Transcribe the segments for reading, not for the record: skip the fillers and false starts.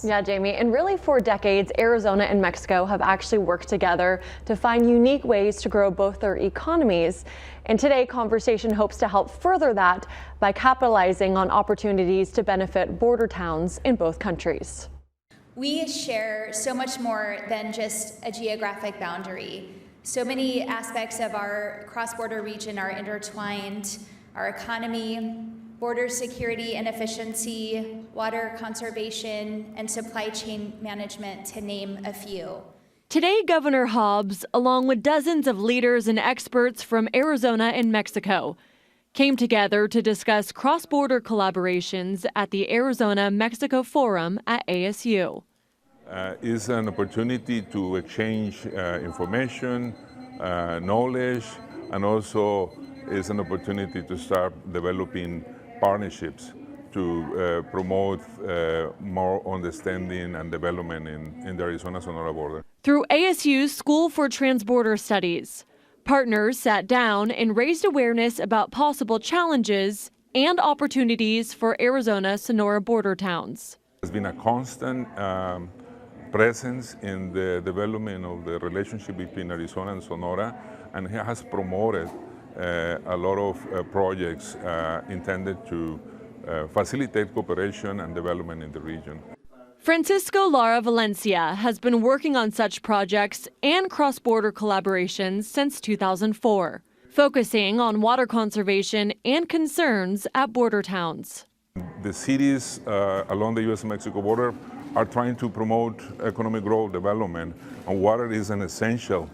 Yeah, Jamie, and really for decades, Arizona and Mexico have actually worked together to find unique ways to grow both their economies. And today, Conversation hopes to help further that by capitalizing on opportunities to benefit border towns in both countries. We share so much more than just a geographic boundary. So many aspects of our cross-border region are intertwined: our economy, border security and efficiency, water conservation, and supply chain management, to name a few. Today, Governor Hobbs, along with dozens of leaders and experts from Arizona and Mexico, came together to discuss cross-border collaborations at the Arizona-Mexico Forum at ASU. It's an opportunity to exchange information, knowledge, and also is an opportunity to start developing partnerships to promote more understanding and development in the Arizona-Sonora border. Through ASU's School for Transborder Studies, partners sat down and raised awareness about possible challenges and opportunities for Arizona-Sonora border towns. There's been a constant presence in the development of the relationship between Arizona and Sonora, and it has promoted a lot of projects intended to facilitate cooperation and development in the region. Francisco Lara Valencia has been working on such projects and cross-border collaborations since 2004, focusing on water conservation and concerns at border towns. The cities along the U.S.-Mexico border are trying to promote economic growth, development, and water is an essential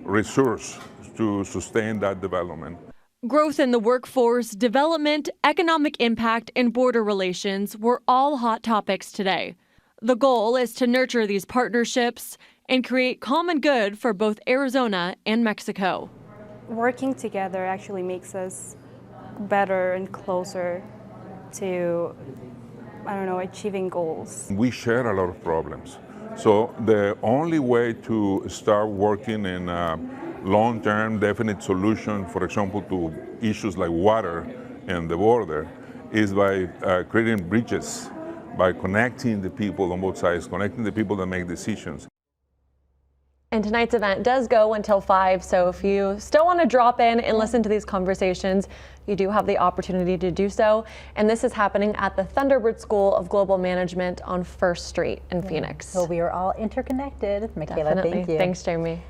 resource to sustain that development. Growth in the workforce, development, economic impact, and border relations were all hot topics today. The goal is to nurture these partnerships and create common good for both Arizona and Mexico. Working together actually makes us better and closer to, achieving goals. We share a lot of problems. So the only way to start working in a long-term definite solution, for example, to issues like water and the border, is by creating bridges, by connecting the people on both sides, connecting the people that make decisions. And tonight's event does go until 5, so if you still want to drop in and listen to these conversations, you do have the opportunity to do so. And this is happening at the Thunderbird School of Global Management on First Street in Phoenix. So we are all interconnected. Michaela, Definitely. thank you. Thanks, Jamie.